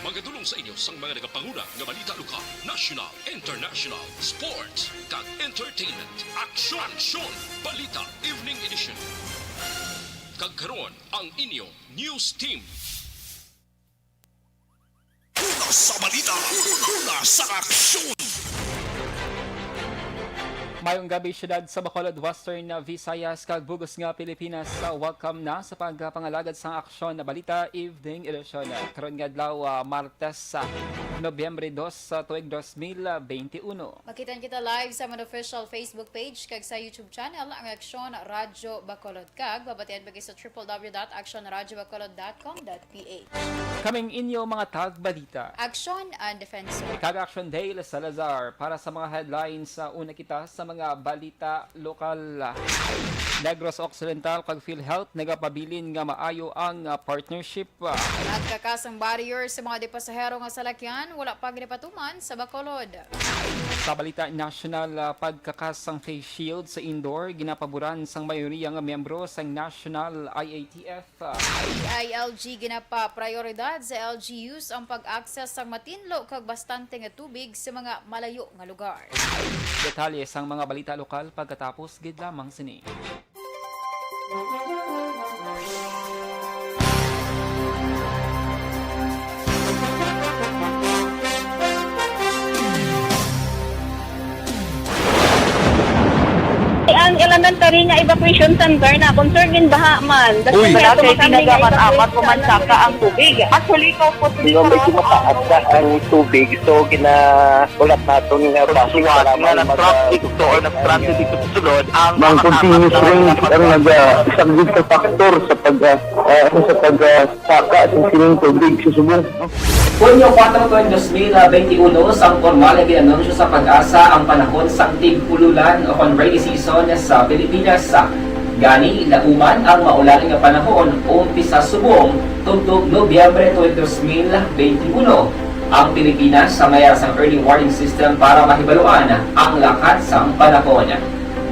Magadulong sa inyo sang mga nagapanguna nga balita lokal, national, international, sports, kag entertainment. Aksyon! Balita Evening Edition. Kag karon ang inyong news team. Una sa balita, una sa aksyon. Mayong gabi syudad sa Bacolod, Western Visayas, kag bugos nga Pilipinas. Welcome na sa pagpangalagad sa aksyon na balita evening edition. Karon nga adlaw Martes sa Nobyembre 2 sa tuig 2021. Makitan kita live sa mga official Facebook page kag sa YouTube channel ang Aksyon Radyo Bacolod, kag babatian bagi sa www.aksyonradyobacolod.com.ph. Kaming inyo mga tag-balita. Aksyon and Defensor. Kag Aksyon Dale Salazar para sa mga headlines sa una kita sa mga balita lokal. Negros Occidental kag PhilHealth nagapabilin nga maayo ang partnership. Nagkakasang barrier sa mga pasahero nga salakyan wala pa ginapatuman sa Bacolod. Sa balita national, pagkakasang face shield sa indoor ginapaboran sang mayoriya nga miyembro sang National IATF. ILG ginapa prioridad sa LGUs ang pag-access sang matinlo kag bastante nga tubig sa mga malayo nga lugar. Detalye sang mga balita lokal pagkatapos gid lamang sini. Ang elementary nga evacuation center na concern din baha man. Uy, dati tinagaman apat pumansaka ang tubig. Actually, ko po Di ba medyo mataas na ang tubig, so ginaulat natin nga pasuwat nga nag-traffic to or nag-transit dito sa sulod ang mga continuous rain ang nag-subject sa factor sa pagsaka sa sining tubig sa subong. Hunyo 4 2021 sang formal nga ginanunsyo sa pag-asa ang panahon sang tig-ululan o rainy season sa Pilipinas. Gani nauman ang maulan nga panahon umpisa subong tungtong Nobyembre 2021. Ang Pilipinas sa mayroon sang early warning system para mahibaluan ang lakat sang panahon.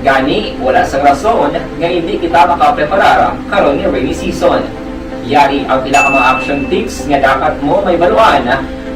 Gani wala sang rason nga hindi kita makapreparar karon nga rainy season. Yari ang pila ka mga action tips nga dapat mo may baluan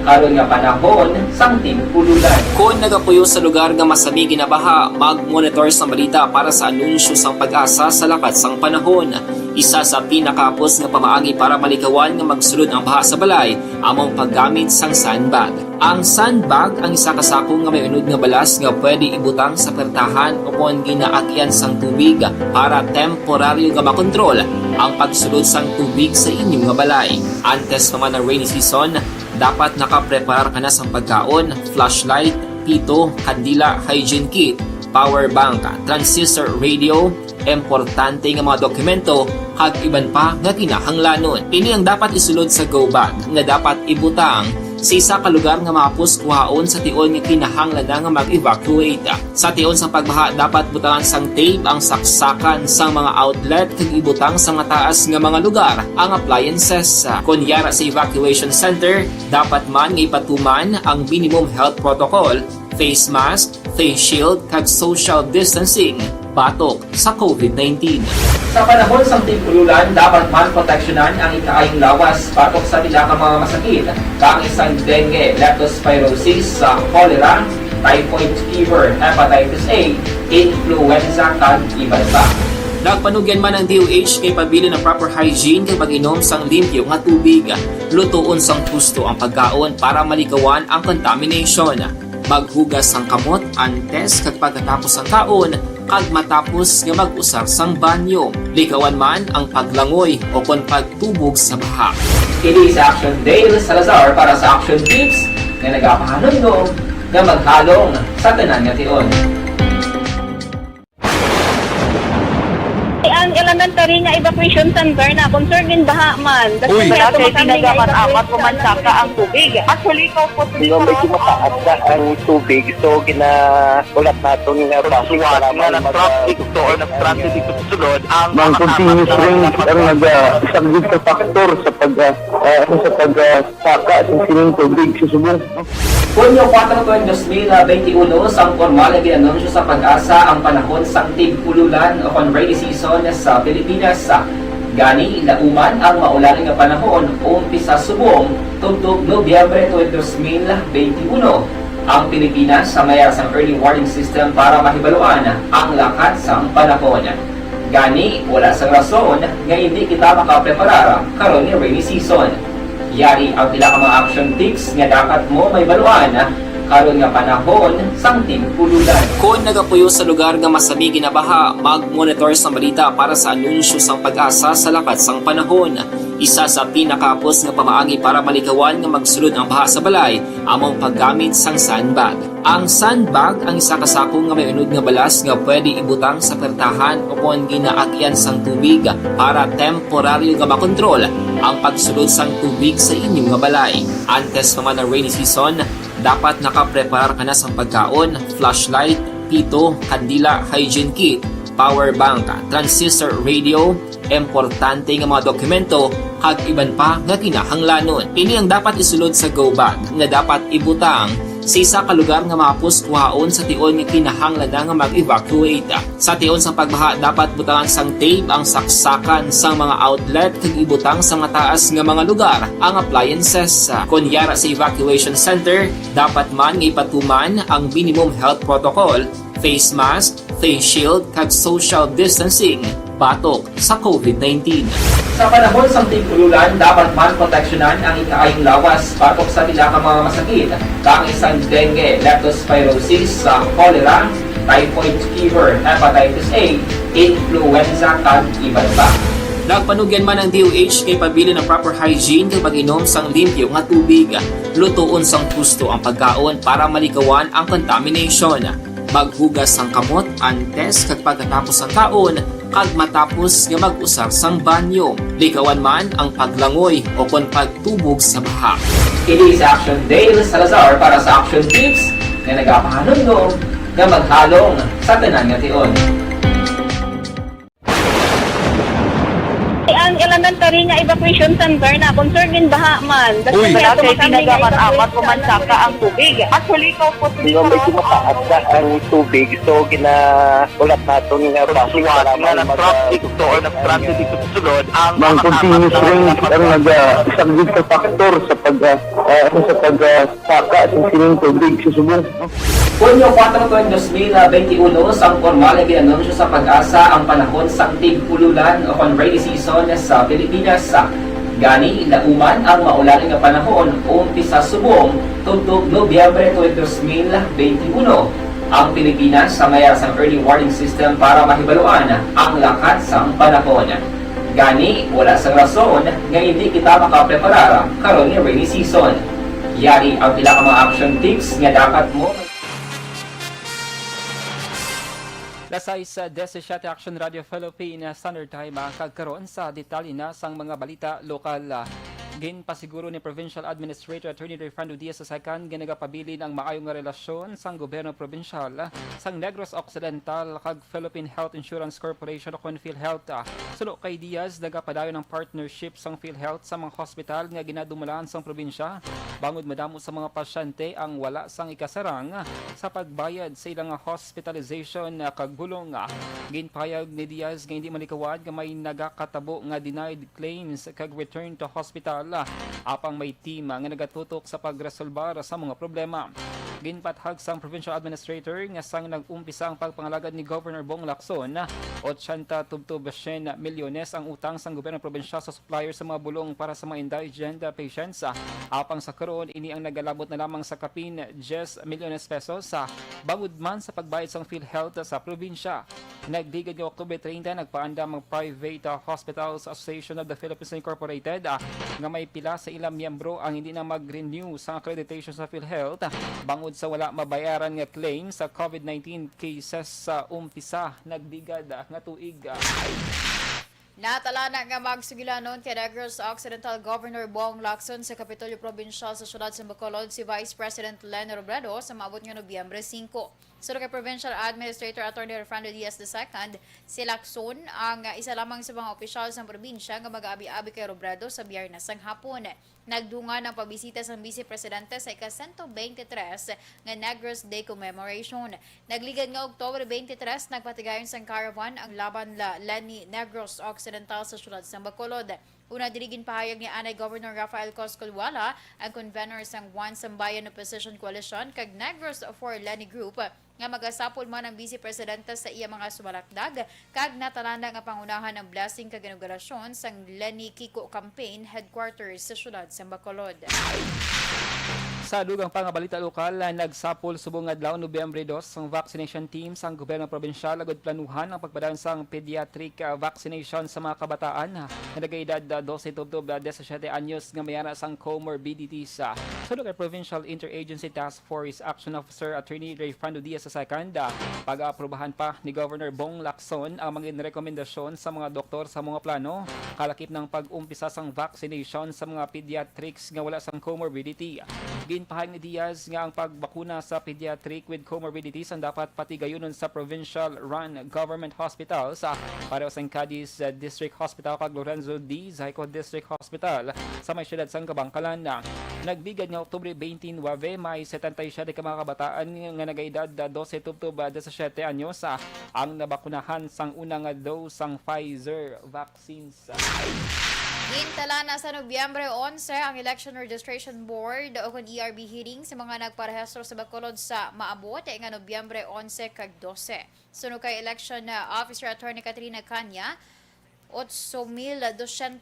karon nga panahon sang tig-ululan. Kung nagapuyo sa lugar nga masami ginabaha, mag-monitor sa balita para sa anunsyo sang pag-asa sa lakat sang panahon. Isa sa pinakapos nga pamaagi para malikawan nga magsulod ang baha sa balay, among paggamit sang sandbag. Ang sandbag ang isa kasakong nga may unod nga balas nga pwede ibutang sa pertahan upon ginaagyan sang tubig para temporaryo nga makontrol ang pagsulod sang tubig sa inyong nga balay. Antes naman ng rainy season, dapat nakapreparar ka na sa pagkaon, flashlight, pito, kandila, hygiene kit, power bank, transistor radio, importante nga mga dokumento, kag iban pa nga kinahanglanon. Ini ang dapat isulod sa go bag nga dapat ibutang sa isa ka lugar nga mapus kuhaon sa tion nga kinahanglan nga mag-evacuate. Sa tion sa pagbaha dapat butangan sang tape ang saksakan sang mga outlet kag ibutang sa taas nga mga lugar ang appliances. Kunyara sa evacuation center, dapat man nga ipatuman ang minimum health protocol, face mask, face shield kag social distancing batok sa COVID-19. Sa panahon sa tig-ululan, dapat man proteksyonan ang ikaayong lawas batok sa pila ka mga masakit, kang isang dengue, leptospirosis, cholera, typhoid fever, hepatitis A, influenza, kag iban pa. Nagpanugyan man ang DOH kay pabili ng proper hygiene kay pag-inom sang limpyo nga tubig. Lutuon sang gusto ang pagkaon para malikawan ang contamination. Maghugas sang kamot antes kag pagkatapos ang kaon, kag matapos nga mag-usar sang banyo. Likawan man ang paglangoy o kon pagtubog sa baha. Kini sa Aksyon Dale Salazar para sa Action Tips nga nagapahanundong nga maghalong sa tanan nga tion. ang elementary nga evacuation center na concern din baha man. Uy, dati tinagaman apat pumansaka ang tubig. Actually, ko po Di ba medyo mataas na ang tubig, so ginaulat natin nga pasuwat nga nag-traffic to or nag-transit dito sa sulod ang mga continuous rain ang nag-subject sa factor sa pagsaka sa sining tubig sa subong. Hunyo 4 2021 sang formal na ginanunsyo sa pag-asa ang panahon sang tig-ululan o rainy season sa Pilipinas. Gani lauman ang maulan nga panahon umpisa subong tubtog Nobyembre 2021 ang Pilipinas sa mayar sang early warning system para mahibaluan ang lakat sang panahon. Gani wala sang rason nga hindi kita makapreparar karon ni rainy season. Yari ang pila ka mga action tips nga dapat mo mahibaluan karon nga panahon sang tigpululan. Kung nagapuyo sa lugar nga masabi ginabaha, mag-monitor sa balita para sa anunsyo sang pag-asa sa lakat sang panahon. Isa sa pinakapos nga pamaagi para malikawan nga magsulod ang baha sa balay, among paggamit sang sandbag. Ang sandbag ang isa kasakong nga may unod nga balas nga pwede ibutang sa pertahan o kung ginaagyan sang tubig para temporaryo nga makontrol ang pagsulod sang tubig sa inyong nga balay. Antes pa man ang rainy season, dapat nakapreparar ka na sa pagkaon, flashlight, pito, kandila, hygiene kit, power bank, transistor radio, importante nga mga dokumento, kag iban pa nga kinahanglanon. Ini ang dapat isulod sa go bag nga dapat ibutang sa isa ka lugar nga mapus kuhaon sa tion nga kinahanglan nga mag-evacuate. Sa tion sa pagbaha dapat butangan sang tape ang saksakan sang mga outlet kag ibutang sa nga taas nga mga lugar ang appliances. Kunyara sa evacuation center, dapat man nga ipatuman ang minimum health protocol, face mask, face shield kag social distancing batok sa COVID-19. Sa panahon sang tigululan, dapat man proteksyonan ang ikaayong lawas batok sa pila ka mga masakit, kang isang dengue, leptospirosis, cholera, typhoid fever, hepatitis A, influenza, kag iban pa. Nagpanugyan man ang DOH kay pabili ng proper hygiene kay pag-inom sang limpyo nga tubig. Lutuon sang gusto ang pagkaon para malikawan ang contamination. Maghugas sang kamot antes kag pagkatapos ang kaon kag matapos nga mag-usar sang banyo. Likawan man ang paglangoy o kon pagtubog sa baha. Kini sa Aksyon Dale Salazar para sa action tips nga nagapahanong nga maghalong sa tanan nga tion. Ang elementary nga evacuation center na concern din baha man. Uy, kaya kaya ginagaman amat pumansaka ang tubig. Actually, ikaw po Yung medyo mataas na ang tubig, so ulat natin nga pasiwat nga nag-traffic to or nag-transit dito sa sulod ang continuous range ang nag-subject sa factor sa pagsaka at sining tubig sa subong. Punyo 4 2021 sang formal nga ginanunsyo sa pag-asa ang panahon sang tigpululan o kon rainy season sa Pilipinas. Gani lauman ang maulan nga panahon umpisa subong tubtog Nobyembre 2021 ang Pilipinas sa mayar sang early warning system para mahibaluan ang lakat sang panahon. Gani wala sang rason nga hindi kita makapreparar karon ni rainy season. Yari ang pila ka mga action tips nga dapat mo. Lasay sa 17 Action Radio Philippine Standard Time kagkaroon sa detalye na sang mga balita lokal. Ginpasiguro ni Provincial Administrator Attorney Fernando Diaz sa Sakan ginagapabilin ang maayong nga relasyon sang gobyerno provincial sang Negros Occidental kag Philippine Health Insurance Corporation o PhilHealth. Sulo kay Diaz nagapadayon ng partnership sang PhilHealth sa mga hospital nga ginadumulaan sang probinsya bangod madamo sa mga pasyente ang wala sang ikasarang sa pagbayad sa ilang hospitalization kag bulong. Ginpayag ni Diaz nga hindi malikawan nga may nagakatabo nga denied claims kag return to hospital apang may team nga nagatutok sa pagresolbar sa mga problema. Ginpathag sang Provincial Administrator nga sang nag-umpisa ang pagpangalagad ni Governor Bong Lacson 80 tubtub milyones ang utang sang gobyerno probinsya sa supplier sa mga bulong para sa mga indigent patients. Apang sa karon ini ang nagalabot na lamang sa kapin 10 milyones pesos sa bangod man sa pagbayad sang PhilHealth sa probinsya. Nagdigad ng Oktubre 30 nagpaandam ang Private Hospitals Association of the Philippines Incorporated nga may pila sa ilang miyembro ang hindi na mag-renew sa accreditation sa PhilHealth bangod sa wala mabayaran nga claim sa COVID-19 cases sa umpisa nagdigad nga tuig. Natala na nga magsugilanon kay Negros Occidental Governor Bong Lacson sa Kapitolyo Provincial sa siyudad sa Bacolod si Vice President Leni Robredo sa maabot nga Nobyembre 5. Sunod kay Provincial Administrator Attorney Fernando Diaz II, si Aksyon ang isa lamang sa mga opisyal sa probinsya nga mag-aabi-abi kay Robredo sa Biyernes ng hapon. Nagdunga ng pagbisita sa Vice Presidente sa ika-123 nga Negros Day Commemoration. Nagligad nga Oktubre 23, nagpatigayon sa caravan ang laban la Leni Negros Occidental sa syudad sa Bacolod. Una dirigin pahayag ni Anay Governor Rafael Coscolwala ang convener sang One Sambayan Opposition Coalition kag Negros for Leni Group nga magasapol man ang Vice Presidente sa iya mga sumalakdag kag natalanda nga pangunahan ng blessing kag inaugurasyon sang Leni Kiko Campaign headquarters sa syudad sa Bacolod. Sa dugang pangabalita lokal, nagsapol subong adlaw Nobyembre 2 ang vaccination team sa gobyerno probinsyal agud planuhan ang pagpadaan sang pediatric vaccination sa mga kabataan na nagaedad 12 tubtob 17 anyos nga mayara sang comorbidities. Sa kay Provincial Interagency Task Force Action Officer Attorney Defensor II, pag-aprobahan pa ni Governor Bong Lacson ang mga rekomendasyon sa mga doktor sa mga plano kalakip ng pag-umpisa sang vaccination sa mga pediatrics nga wala sang comorbidity. Ginpahayag ni Diaz nga ang pagbakuna sa pediatric with comorbidities ang dapat patigayonon sa provincial-run government hospitals pareho sa Cadiz District Hospital kag Lorenzo D. Zayco District Hospital sa may siyudad sang Kabangkalan. Nagbigad nga Oktubre 29, may 77 ka mga kabataan nga nagaedad 12 tubtob 17 anyos ang nabakunahan sang unang dose sang Pfizer vaccines. Gintala na sa Nobyembre 11 ang Election Registration Board o kung ERB hearing sa mga nagparehistro sa Bacolod sa maabot nga Nobyembre 11 kag 12. Sunod kay Election Officer Attorney Katrina Kanya, 8,210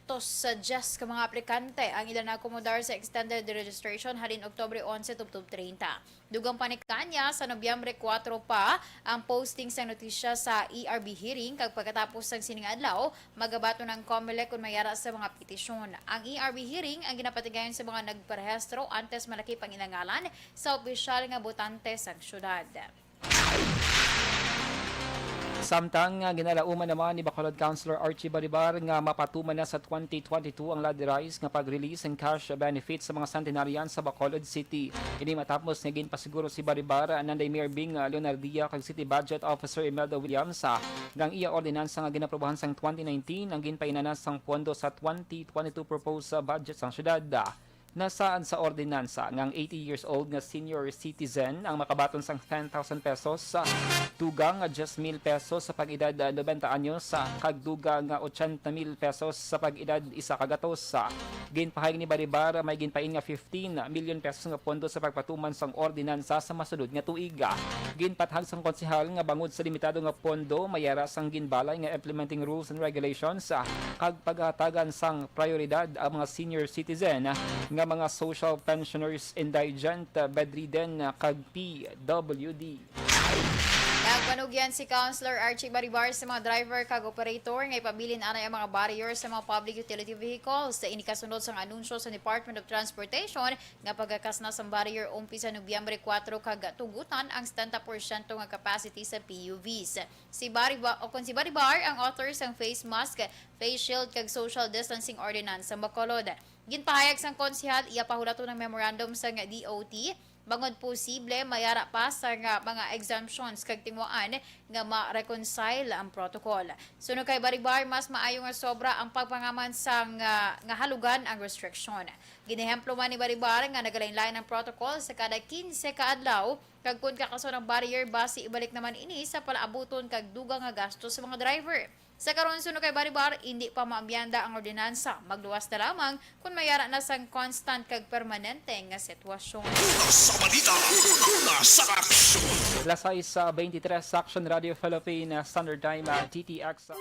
ka mga aplikante ang ilan na akomodar sa extended registration halin Oktubre 11 tubtob 30. Dugang panikanya sa Nobyembre 4 pa ang posting sa notisya sa ERB hearing kag pagkatapos ng sining adlaw magabato ng COMELEC kung mayara sa mga petisyon. Ang ERB hearing ang ginapatigayon sa mga nagparehistro antes malaki pang ilangalan sa opisyal nga botante sa syudad. Samtang ginalauman naman ni Bacolod Councilor Archie Baribar nga mapatuman na sa 2022 ang Ladderise nga pag-release ng cash benefits sa mga centenarian sa Bacolod City. Ini matapos nga ginpasiguro si Baribar nanday Mayor Bing Leonardia kag City Budget Officer Imelda Williams gang iya ordinansa nga ginaprobahan sang 2019 ang ginpainanas sang pondo sa 2022 proposed budget sang syudad. Nasaan sa ordinansa ngang 80 years old nga senior citizen ang makabaton sang 10,000 pesos sa tugang 10,000 pesos sa pag-edad 90 anyos sa kagduga nga 80,000 pesos sa pag-edad isa kagatos sa ginpahayag ni Baribar may ginpain nga 15 million pesos nga pondo sa pagpatuman sang ordinansa sa masunod nga tuig. Ginpathag sang konsehal nga bangod sa limitado nga pondo mayara sang ginbalay nga implementing rules and regulations kag paghatagan sang prioridad ang mga senior citizen nga mga social pensioners, indigent, bedridden, kag PWD. Nagpanugyan si Councilor Archie Baribar sa mga driver kag operator nga ipabilin anay ang mga barriers sa mga public utility vehicles sa inikasunod sang anunsyo sa Department of Transportation nga pagkakasna sang barrier umpisa Nobyembre 4 kag tugutan ang 70% nga capacity sa PUVs. Si Baribar ang author sang face mask, face shield kag social distancing ordinance sa Bacolod. Ginpahayag sang konsehal iya pahulaton ng memorandum sa DOT bangod posible mayara pa sa mga exemptions kag timuan nga ma-reconcile ang protocol. Sunod kay Baribar mas maayo nga sobra ang pagpangaman sa nga halugan ang restriction. Ginehemplo man ni Baribar nga nagalain-lain ang protocol sa kada 15 ka adlaw kag kun kakaso ng barrier base ibalik naman ini sa palaabuton kag dugang nga gasto sa mga driver. Sa karon sunod kay Baribar, hindi pa maambiyanda ang ordinansa. Magluwas na lamang kung mayara na sang constant kag permanente nga sitwasyon. Sa balita, una sa aksyon. Lasay sa 23 Aksyon Radio Philippine Standard Time TTX.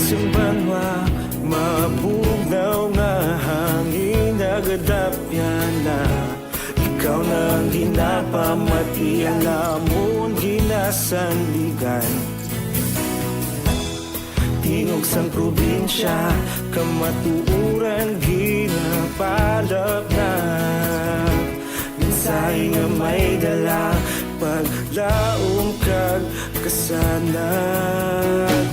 Simbanwa, mapugaw nga hangin nagadapyan na ikaw nang ginapamati ang amon ginasanligan tingog sang probinsya, kamatuuran ginapalap na. Minsay nga may dala, paglaom kag kasanat.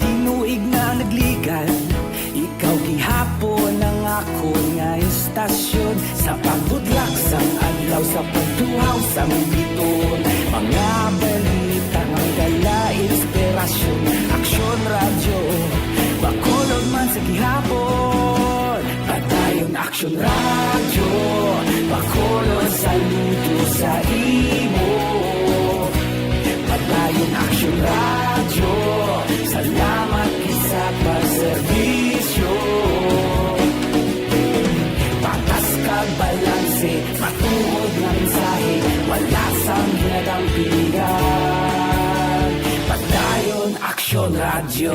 Tinuig na nagligan, ikaw gihapon ang ako nga istasyon. Sa pagbudlak sang adlaw, sa pagtuhaw sang biton, mga balita ang dala inspirasyon. Aksyon radyo, bakulog man sa gihapon. Padayon Aksyon radyo, bakulog saludo sa imo. Padayon Aksyon radyo, salamat sa pagserbisyo. Patas kag balanse, matuod na mensahe, wala sang ginadampigan. Padayon Aksyon radyo.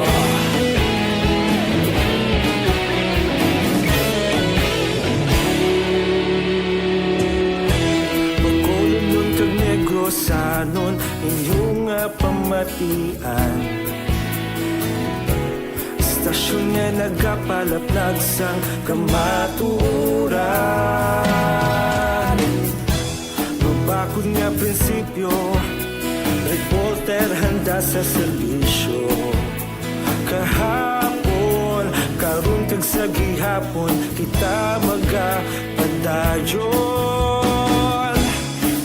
Bakulog nun kag Negrosanon, inyong pamatian. Istasyon nga nagapalaplag sang kamaturan. Babakod nga prinsipyo, reporter handa sa serbisyo. Kahapon, karon kag sa gihapon, kita magapadayon.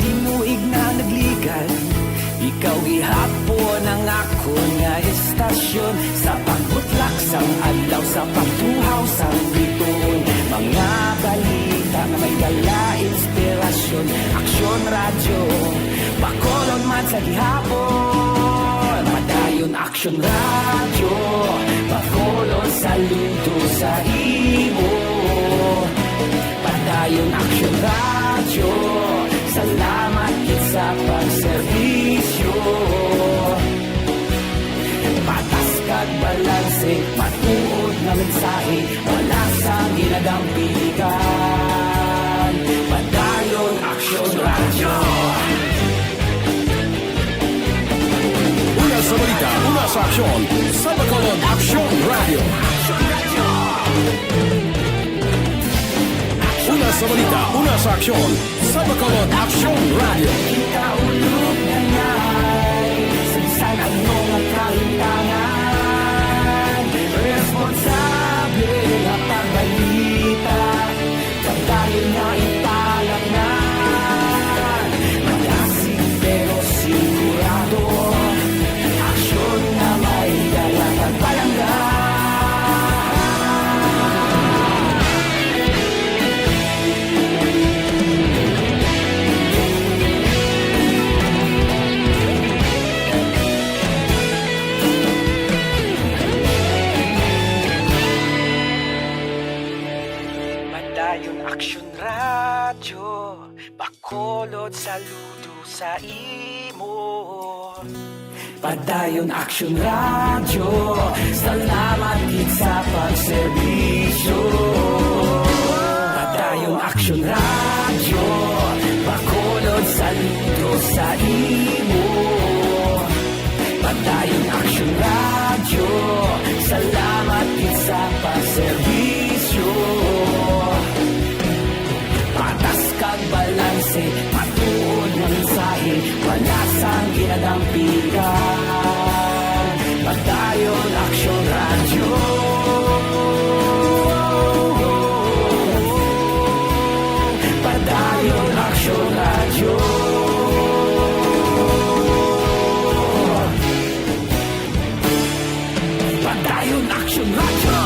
Tinuig na nagligan, ikaw gihapon ang ako nga istasyon. Sa pagbutlak sang adlaw, sa pagtuhaw sang biton, mga balita na may dala inspirasyon. Aksyon radyo, bakolon man sa gihapon. Padayon Aksyon radyo, bakolon saludo sa imo. Padayon Aksyon radyo, salamat sa pagserbisyo. Patas kag balanse, matuod na mensahe, wala sang ginadampigan. Padayon Aksyon radyo. Una sa balita, una sa aksyon, sa Bacolod Aksyon Radio. Una sa balita, una sa aksyon, sa Bacolod Aksyon Radio. Kita ulog na ngay, sansan ang mga kahintangan. Responsable na pagbalita, pagdayon na italak na. Malasig pero sigurado, aksyon na may dala pagpalanggan. Padayon Aksyon radyo, bakolod saludo sa imo. Padayon Aksyon radyo, salamat gid sa pagserbisyo. Padayon Aksyon radyo, bakolod saludo sa imo. Padayon Aksyon radyo, salamat gid sa pagserbisyo. Patas kag balanse, matuod na mensahe, wala sang ginadampigan. Padayon Aksyon radyo. Padayon Aksyon radyo. Padayon Aksyon radyo.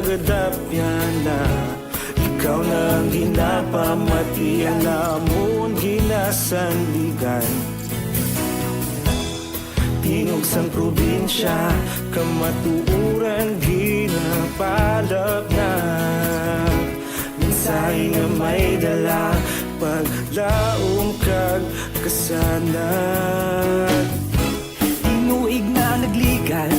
nagadapyan na ikaw na ang ginapamatiyan na mo sanligan. Tingog sang probinsya, kamatuuran ginapalap na. Mensahe nga may dala, paglaom kag kasanag. Tinuig na nagligan,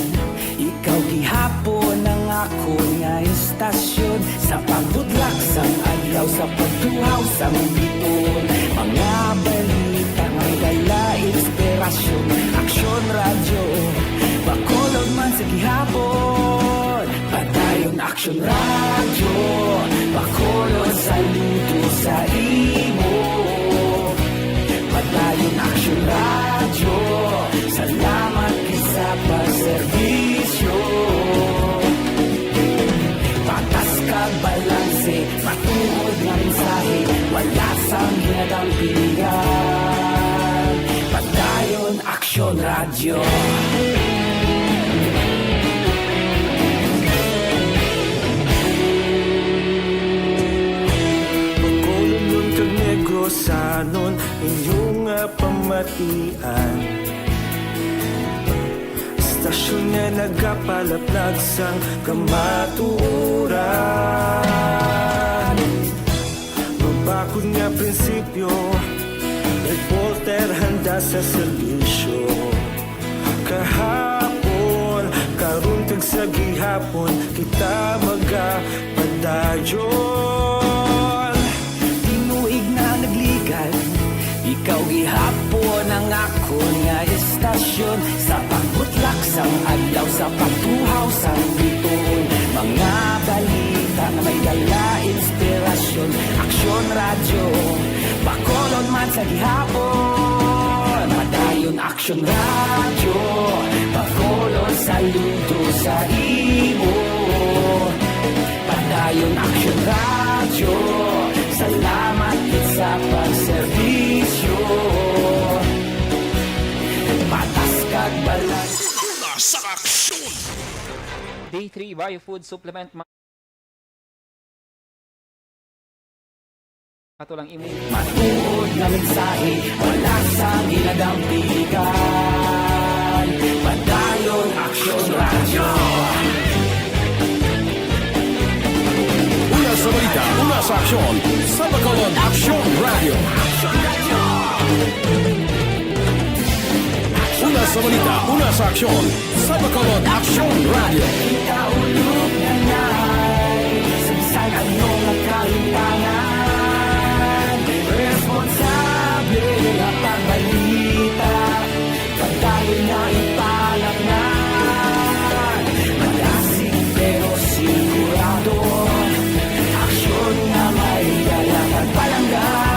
ikaw gihapon ang ako nga istasyon. Sa pagbudlak sang adlaw, sa pagtuhaw sang biton. Mga balita ngay dala inspirasyon. Aksyon radyo, bakolog man sa gihapon. Padayon Aksyon radyo, bakolog saludo sa imo. Padayon Aksyon radyo, salamat kisa pagserbisyo. Patas kag balanse, matuod nga mensahe, wala sang ginadampingan. Padayon Aksyon radyo. Pagkolong kag negosanon, inyong pamatian. Istasyon nga nagapalaplag sang kamatuoran. Mabakod nga prinsipyo, reporter handa sa serbisyo. Kahapon, karon kag sa gihapon, kita magapadayon. Tinuig na nagligan, ikaw gihapon ang ako nga istasyon. Sa pagbutlak sang adlaw, sa pagtuhaw sang biton. Mga balita na may dala inspirasyon. Aksyon radyo, bakolod man sa gihapon. Padayon Aksyon radyo, bakolod saludo sa imo. Padayon Aksyon radyo, salamat sa pagserbisyo. Patas kag balas. Una sa aksyon! Day 3 Biofood Supplement Katulang imo. Matuod na mensahe, wala sa ginadampigan. Padayon Aksyon radyo. Una sa balita, una sa aksyon, sa Bacolod Aksyon Radio. Una sa balita, una sa aksyon, sa Bacolod Aksyon Radio. Ikaulog na na'y sagsag anong nakahintangan. Responsable na pagbalita, pagdayon na ipalaknan. Malasig pero sigurado, aksyon na may dalang palanggan.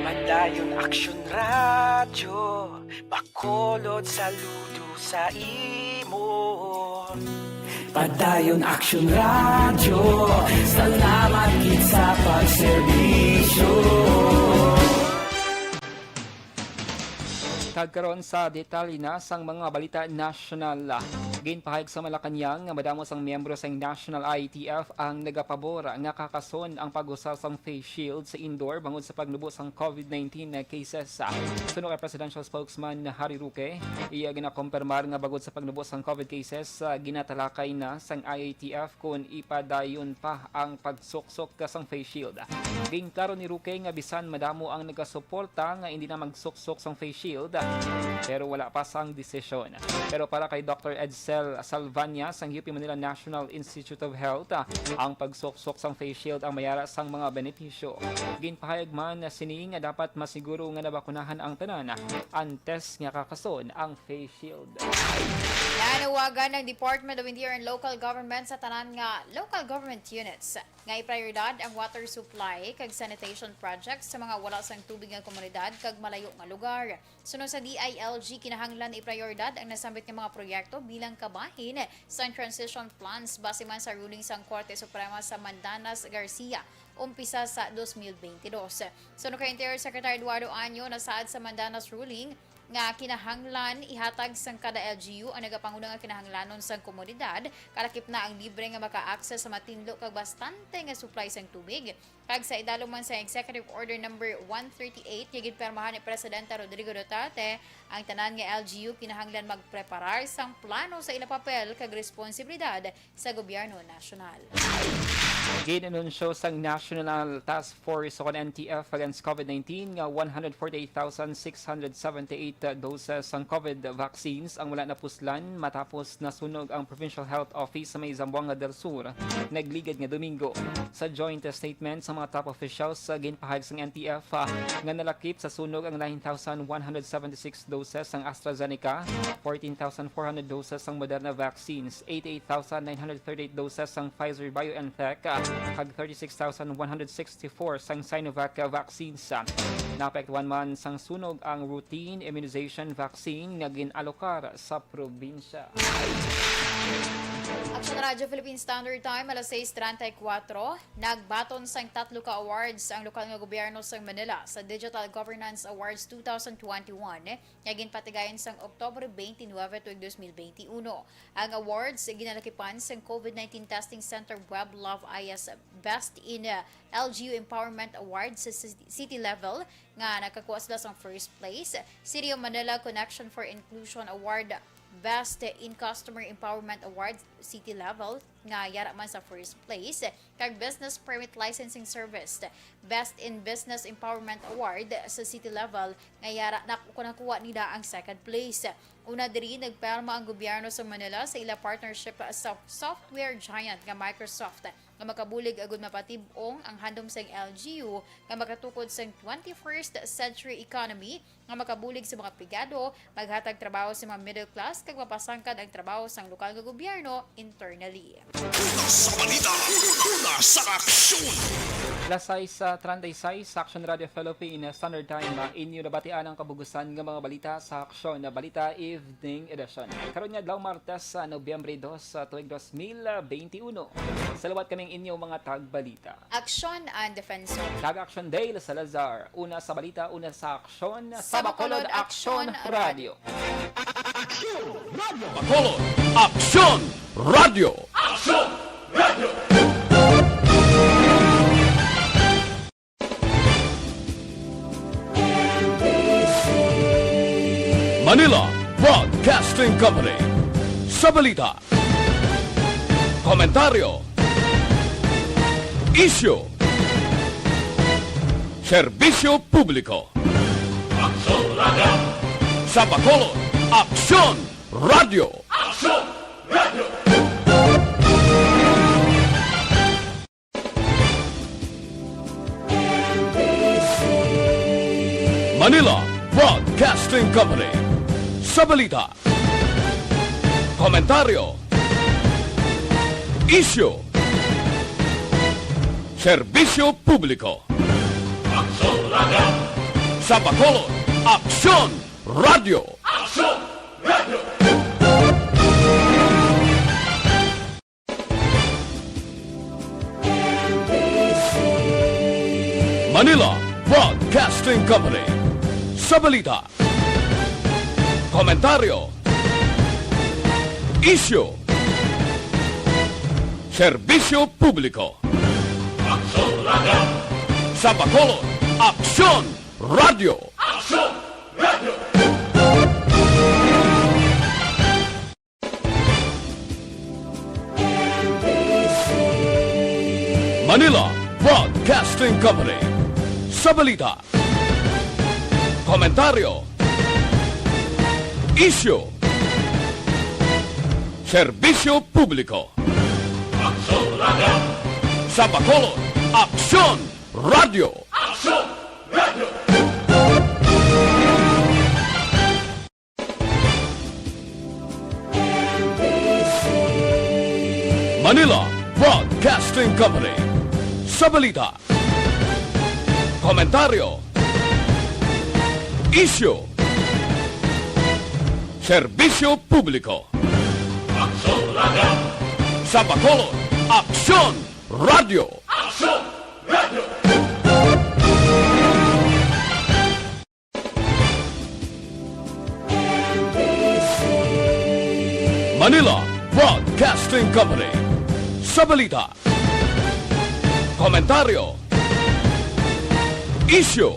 Padayon Aksyon radyo, bakolod saludo sa imo. Padayon Aksyon radyo, salamat gid sa pagserbisyo. Kagkaroon sa detalye na sang mga balita national. Ginpahayag sa Malacanang nga madamo sang miyembro sa National IETF ang nagapabor nga kakason ang pag-usa sang face shield sa indoor bangod sa paglubos sang COVID-19 na cases. Suno kay Presidential Spokesman Harry Roque, iya ginakompirmar nga bagod sa paglubos sang COVID cases, ginatalakay na sang IETF kung ipadayon pa ang pagsuksok sang face shield. Gingklaro ni Roque nga bisan madamo ang nagasuporta nga hindi na magsuksok sang face shield, pero wala pa sang desisyon. Pero para kay Dr. Edsel Salvania sang UP Manila National Institute of Health, ang pagsuksok sang face shield ang mayara sang mga benepisyo. Ginpahayag man na sini nga dapat masiguro nga nabakunahan ang tanan antes nga kakason ang face shield. Nanawagan ng Department of Interior and Local Government sa tanan nga local government units nga iprioridad ang water supply kag sanitation projects sa mga wala sang tubig nga komunidad kag malayo nga lugar. Sunod sa DILG, kinahanglan iprioridad ang nasambit nga mga proyekto bilang kabahin sa transition plans base man sa ruling sang Korte Suprema sa Mandanas Garcia umpisa sa 2022. Sunod kay Interior Secretary Eduardo Año, nasaad sa Mandanas ruling nga kinahanglan ihatag sang kada LGU ang nagapangunan nga kinahanglanon sang komunidad, kalakip na ang libre nga maka-access sa matinlo kag bastante nga supply sang tubig. Kag sa idalo man sa Executive Order number 138 higit permahan ni Presidente Rodrigo Duterte, ang tanan nga LGU kinahanglan magpreparar sang plano sa ila papel kag responsibilidad sa gobyerno nasyonal. Ginanunsyo sang National Task Force o NTF against COVID-19 nga 148,678 doses ng COVID vaccines ang wala napuslan matapos nasunog ang Provincial Health Office sa may Zamboanga del Sur nagligad nga Domingo. Sa joint statement sa mga top officials sa ginpahayag sang NTF nga nalakip sa sunog ang 9,176 doses ng AstraZeneca, 14,400 doses ng Moderna vaccines, 88,938 doses ng Pfizer BioNTech kag 36,164 sang Sinovac vaccines. Naapektuhan man sang sunog ang routine immunization vaccine nga ginalokar sa probinsya. Aksyon Radio Philippine Standard Time, alas 6:34. Nagbaton sang 3 ka awards ang lokal nga gobyerno sa Manila sa Digital Governance Awards 2021 nga ginpatigayon sang Oktubre 29, 2021. Ang awards ginalakipan sang COVID-19 Testing Center Web Love IS Best in LGU Empowerment Awards sa city level nga nakakuha sila sang first place. City of Manila Connection for Inclusion Award Best in Customer Empowerment Award city level nga yara man sa first place. Kag Business Permit Licensing Service Best in Business Empowerment Award sa city level nga yara nakuha nila ang second place. Una diri nagperma ang gobyerno sa Manila sa ila partnership sa software giant nga Microsoft nga makabulig agud mapatib-ong ang handom sang LGU nga makatukod sang 21st century economy nga makabulig sa mga pigado, maghatag trabaho sa mga middle class kag mapasangkad ang trabaho sang lokal nga gobyerno internally. Una sa balita, una sa aksyon. Lasay sa 36 sa Aksyon Radio Philippine Standard Time inyo nabatian ang kabugusan ng mga balita sa Aksyon na Balita Evening Edition. Karon nga adlaw Martes sa Nobyembre 2 sa tuig 2021. Salawat kaming inyo mga tagbalita. Aksyon and Defensor. Tag-Aksyon Day Salazar. Una sa balita, una sa aksyon. Sa Bacolod Aksyon Radio. Bacolod Aksyon Radio. Aksyon Radio. Manila Broadcasting Company. Sa balita, komentaryo, isyu, serbisyo publiko. Aksyon Radio. Sa Bacolod Aksyon Radio. Aksyon Radio. Manila Broadcasting Company. Sa balita, komentaryo, isyu, serbisyo publiko. Aksyon Radio. Sa Bacolod Aksyon Radio. Aksyon Radio. Manila Broadcasting Company. Sa balita, komentaryo, isyu, serbisyo publiko. Aksyon Radio. Sa Bacolod Aksyon Radio. Aksyon Radio. Manila Broadcasting Company. Sa balita, komentaryo, isyu, serbisyo publiko. Aksyon Radio. Sa Bacolod Aksyon Radio. Aksyon Radio. Manila Broadcasting Company. Sa balita, komentaryo, isyu, serbisyo publiko. Aksyon Radio. Sa Bacolod Aksyon Radio. Aksyon Radio. Manila Broadcasting Company. Sa balita, komentaryo, issue,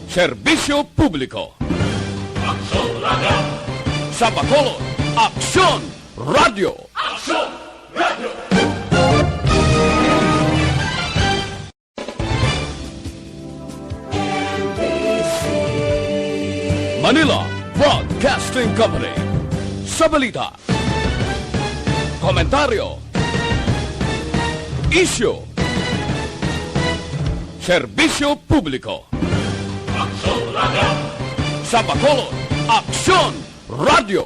serbisyo publiko. Sa Bacolod, Aksyon Radio. Manila Broadcasting Company. Sa balita, komentaryo, issue, serbisyo publiko. Sa Bacolod, Aksyon Radio.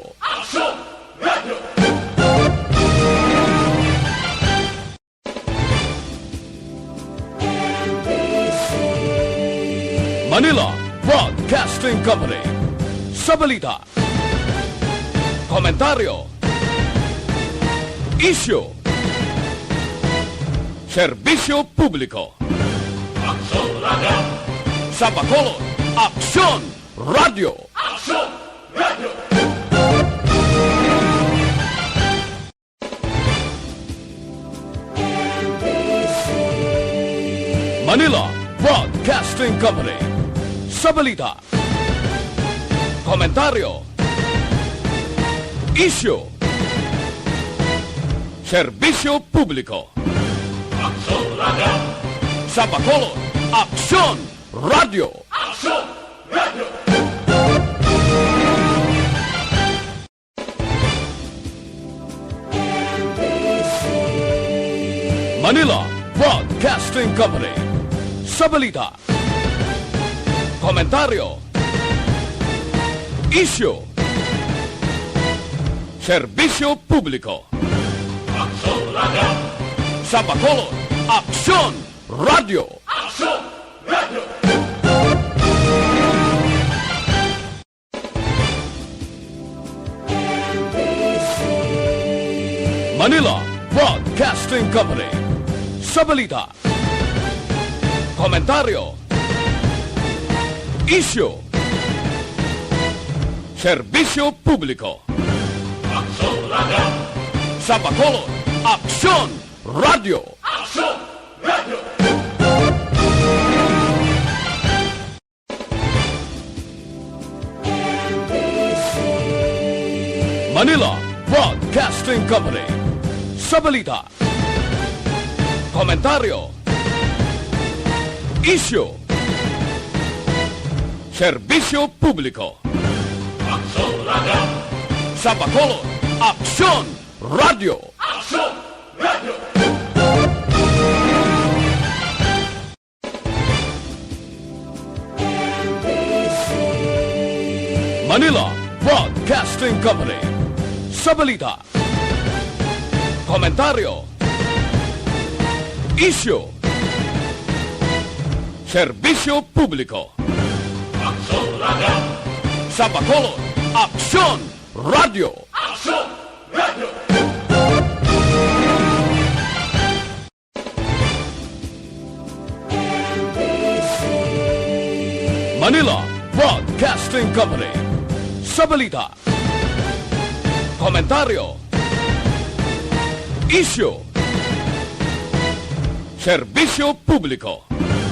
Manila Broadcasting Company. Sa balita, komentaryo, issue, serbisyo publiko. Sa Bacolod, Aksyon Radio. Manila Broadcasting Company. Sa balita, komentaryo, issue, serbisyo publiko. Sa Bacolod, Aksyon Radio. Manila Broadcasting Company. Sa balita, komentaryo, issue, serbisyo publiko. Sa Bacolod, Aksyon Radio. Manila Broadcasting Company. Sa balita, komentaryo, issue, serbisyo publiko. Sa Bacolod, Aksyon Radio. Manila Broadcasting Company. Sa balita, komentaryo, issue, serbisyo publiko. Sa Bacolod, Aksyon Radio. Manila Broadcasting Company. Sa balita, komentaryo, issue, serbisyo publiko. Sa Bacolod, Aksyon Radio. Manila Broadcasting Company. Sa balita, komentaryo, issue, serbisyo publiko.